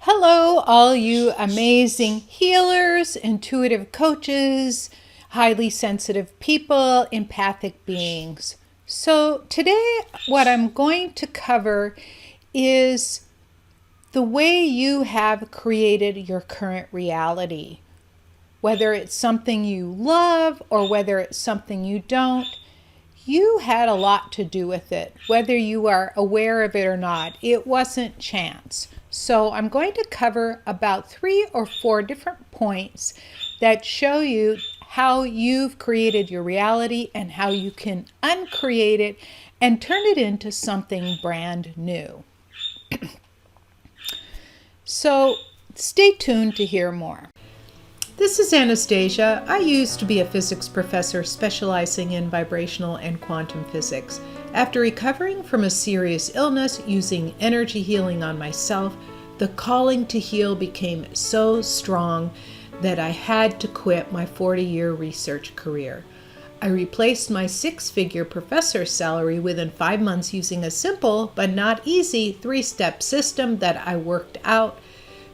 Hello, all you amazing healers, intuitive coaches, highly sensitive people, empathic beings. So, today, what I'm going to cover is the way you have created your current reality. Whether it's something you love or whether it's something you don't, you had a lot to do with it, whether you are aware of it or not. It wasn't chance. So I'm going to cover about 3 or 4 different points that show you how you've created your reality and how you can uncreate it and turn it into something brand new. So stay tuned to hear more. This is Anastasia. I used to be a physics professor specializing in vibrational and quantum physics. After recovering from a serious illness using energy healing on myself, the calling to heal became so strong that I had to quit my 40-year research career. I replaced my 6-figure professor salary within 5 months using a simple but not easy 3-step system that I worked out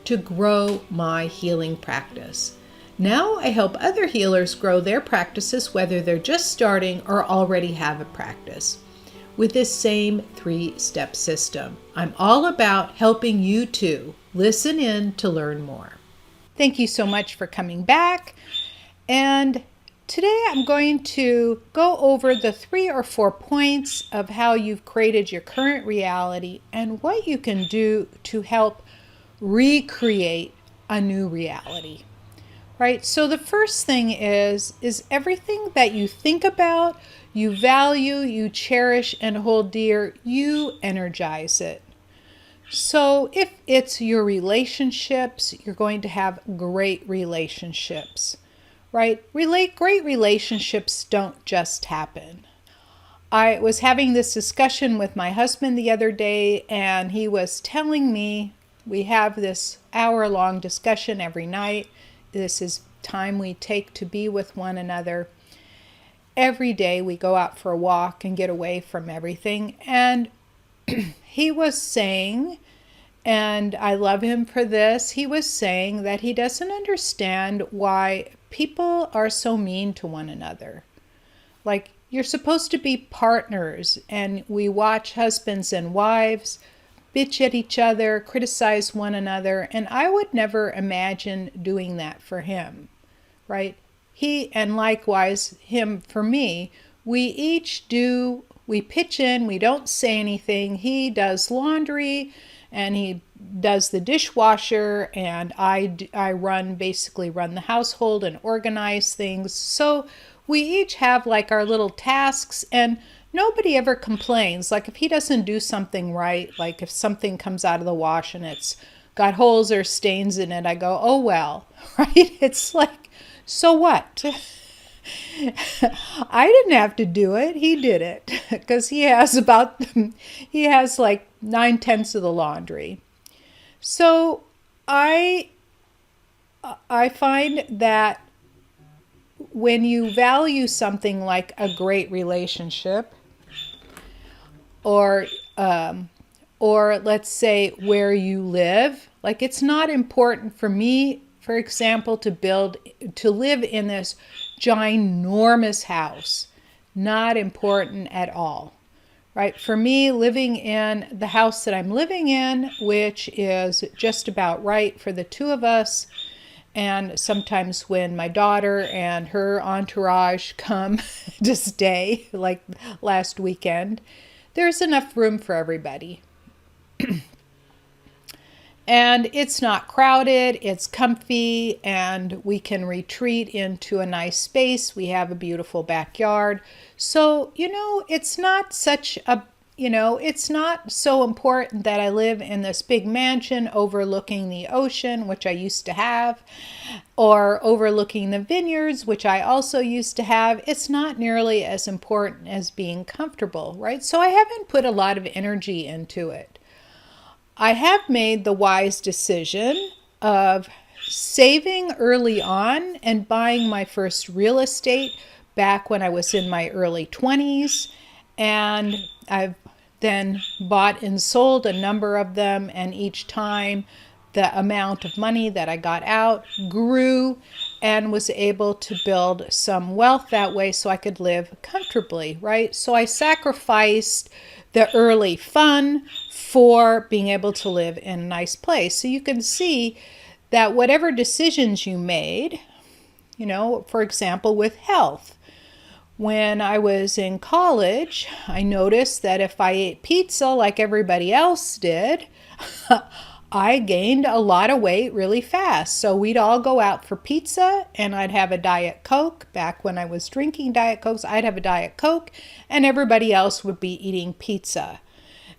to grow my healing practice. Now I help other healers grow their practices, whether they're just starting or already have a practice, with this same 3-step system. I'm all about helping you too. Listen in to learn more. Thank you so much for coming back. And today I'm going to go over the 3 or 4 points of how you've created your current reality and what you can do to help recreate a new reality. Right? So the first thing is everything that you think about, you value, you cherish, and hold dear, you energize it. So if it's your relationships, you're going to have great relationships, right? Great relationships don't just happen. I was having this discussion with my husband the other day, and he was telling me we have this hour-long discussion every night. This is time we take to be with one another. Every day we go out for a walk and get away from everything. And he was saying, and I love him for this, he was saying that he doesn't understand why people are so mean to one another. Like, you're supposed to be partners, and we watch husbands and wives bitch at each other, criticize one another, and I would never imagine doing that for him, right? He, and likewise him for me, we pitch in, we don't say anything. He does laundry, and he does the dishwasher, and I basically run the household and organize things. So we each have like our little tasks, and nobody ever complains. Like if he doesn't do something right, like if something comes out of the wash and it's got holes or stains in it, I go, oh well, right? It's like, so what? I didn't have to do it. He did it because he has like 9/10 of the laundry. So I find that when you value something like a great relationship, or let's say where you live, like it's not important for me, for example, to live in this ginormous house. Not important at all, right? For me, living in the house that I'm living in, which is just about right for the two of us, and sometimes when my daughter and her entourage come to stay, like last weekend, there's enough room for everybody. And it's not crowded, it's comfy, and we can retreat into a nice space. We have a beautiful backyard. So, it's not it's not so important that I live in this big mansion overlooking the ocean, which I used to have, or overlooking the vineyards, which I also used to have. It's not nearly as important as being comfortable, right? So I haven't put a lot of energy into it. I have made the wise decision of saving early on and buying my first real estate back when I was in my early 20s. And I've then bought and sold a number of them, and each time the amount of money that I got out grew and was able to build some wealth that way so I could live comfortably, right? So I sacrificed the early fun for being able to live in a nice place. So you can see that whatever decisions you made, for example, with health. When I was in college, I noticed that if I ate pizza like everybody else did, I gained a lot of weight really fast. So we'd all go out for pizza and I'd have a Diet Coke. Back when I was drinking Diet Cokes, I'd have a Diet Coke and everybody else would be eating pizza.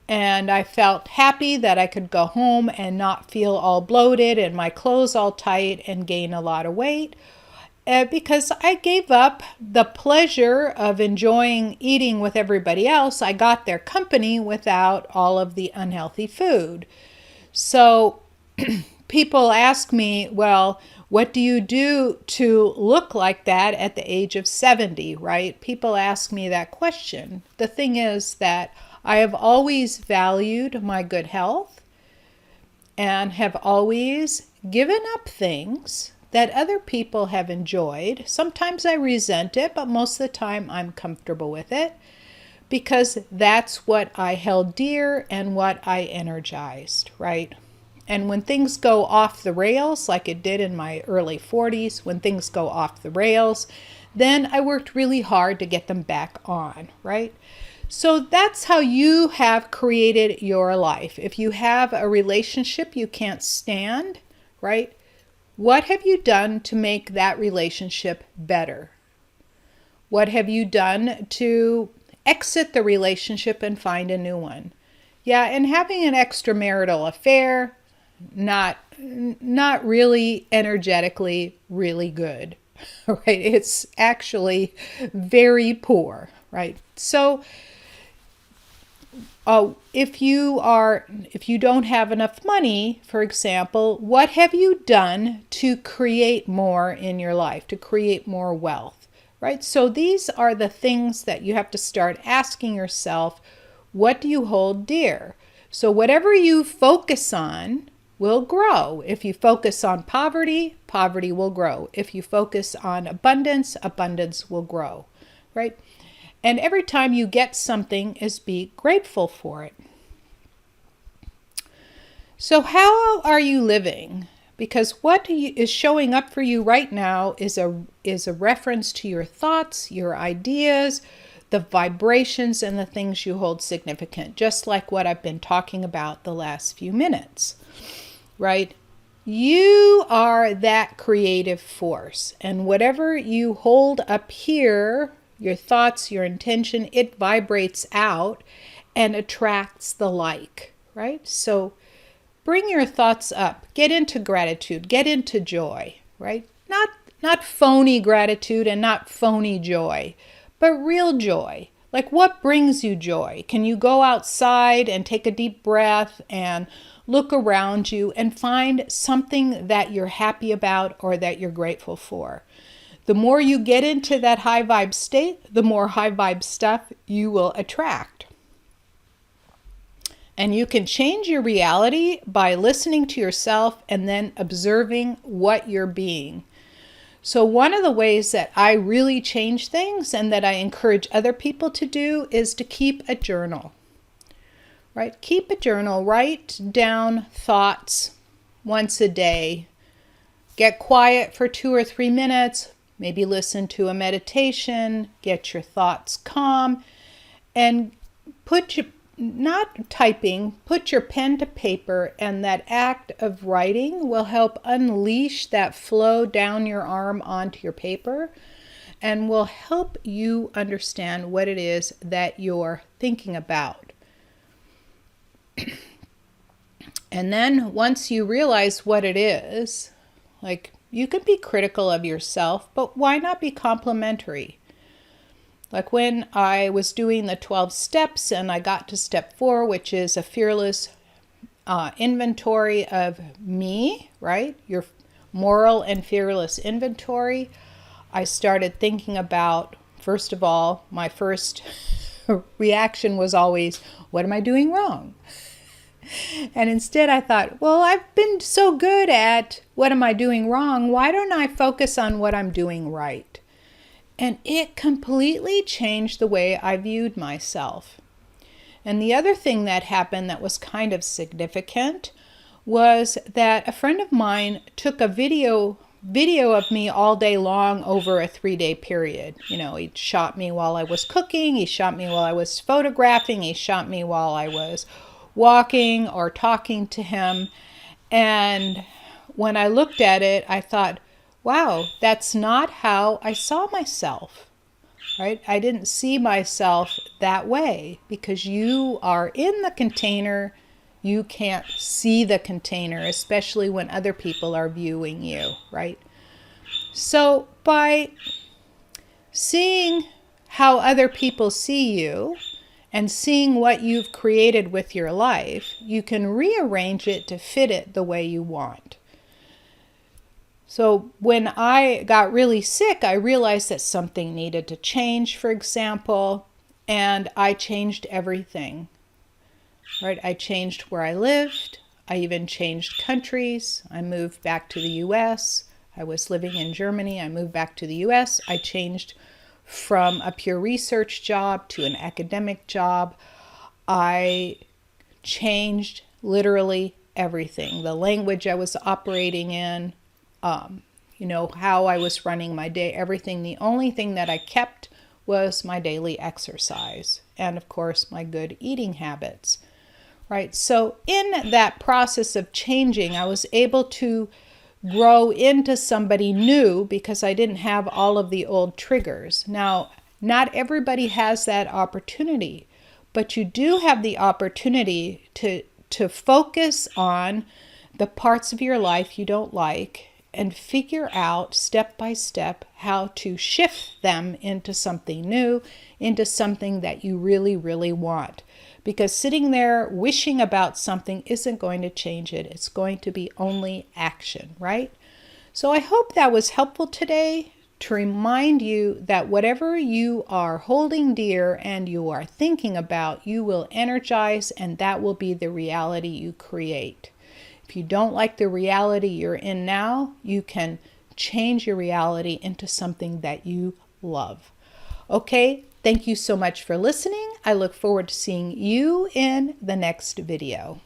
And I felt happy that I could go home and not feel all bloated and my clothes all tight and gain a lot of weight. Because I gave up the pleasure of enjoying eating with everybody else. I got their company without all of the unhealthy food. So people ask me, well, what do you do to look like that at the age of 70, right? People ask me that question. The thing is that I have always valued my good health and have always given up things that other people have enjoyed. Sometimes I resent it, but most of the time I'm comfortable with it because that's what I held dear and what I energized, right? And when things go off the rails, like it did in my early 40s, when things go off the rails, then I worked really hard to get them back on, right? So that's how you have created your life. If you have a relationship you can't stand, right? What have you done to make that relationship better? What have you done to exit the relationship and find a new one? Yeah, and having an extramarital affair, not really energetically really good, right? It's actually very poor, right? So if you don't have enough money, for example, what have you done to create more in your life, to create more wealth, right? So these are the things that you have to start asking yourself, what do you hold dear? So whatever you focus on will grow. If you focus on poverty, poverty will grow. If you focus on abundance, abundance will grow, right? And every time you get something is be grateful for it. So how are you living? Because what is showing up for you right now is a reference to your thoughts, your ideas, the vibrations, and the things you hold significant, just like what I've been talking about the last few minutes, right? You are that creative force, and whatever you hold up here, your thoughts, your intention, it vibrates out and attracts the like, right? So bring your thoughts up. Get into gratitude. Get into joy, right? Not phony gratitude and not phony joy, but real joy. Like what brings you joy? Can you go outside and take a deep breath and look around you and find something that you're happy about or that you're grateful for? The more you get into that high vibe state, the more high vibe stuff you will attract. And you can change your reality by listening to yourself and then observing what you're being. So one of the ways that I really change things and that I encourage other people to do is to keep a journal, right? Keep a journal. Write down thoughts once a day. Get quiet for 2 or 3 minutes. Maybe listen to a meditation, get your thoughts calm, and put your pen to paper, and that act of writing will help unleash that flow down your arm onto your paper and will help you understand what it is that you're thinking about. And then once you realize what it is, like, you can be critical of yourself, but why not be complimentary? Like when I was doing the 12 steps and I got to step 4, which is a fearless inventory of me, right? Your moral and fearless inventory. I started thinking about, first of all, my first reaction was always, what am I doing wrong? And instead I thought, well, I've been so good at what am I doing wrong? Why don't I focus on what I'm doing right? And it completely changed the way I viewed myself. And the other thing that happened that was kind of significant was that a friend of mine took a video of me all day long over a 3-day period. He shot me while I was cooking, he shot me while I was photographing, he shot me while I was walking or talking to him. And when I looked at it, I thought, wow, that's not how I saw myself, right? I didn't see myself that way, because you are in the container. You can't see the container, especially when other people are viewing you, right? So by seeing how other people see you and seeing what you've created with your life, you can rearrange it to fit it the way you want. So when I got really sick, I realized that something needed to change, for example, and I changed everything. Right? I changed where I lived. I even changed countries. I moved back to the US. I was living in Germany. I moved back to the US. I changed from a pure research job to an academic job. I changed literally everything. The language I was operating in, how I was running my day, everything. The only thing that I kept was my daily exercise and, of course, my good eating habits. Right? So in that process of changing, I was able to grow into somebody new because I didn't have all of the old triggers. Now, not everybody has that opportunity, but you do have the opportunity to focus on the parts of your life you don't like and figure out step by step how to shift them into something new, into something that you really, really want. Because sitting there wishing about something isn't going to change it. It's going to be only action, right? So I hope that was helpful today to remind you that whatever you are holding dear and you are thinking about, you will energize, and that will be the reality you create. If you don't like the reality you're in now, you can change your reality into something that you love. Okay, thank you so much for listening. I look forward to seeing you in the next video.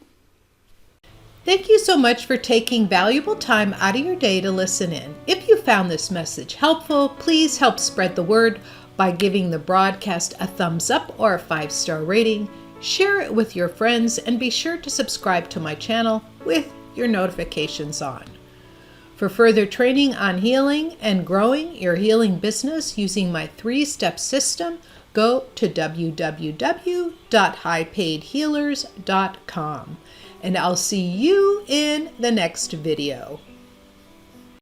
Thank you so much for taking valuable time out of your day to listen in. If you found this message helpful, please help spread the word by giving the broadcast a thumbs up or a 5-star rating. Share it with your friends and be sure to subscribe to my channel with your notifications on. For further training on healing and growing your healing business using my 3-step system, go to www.highpaidhealers.com. And I'll see you in the next video.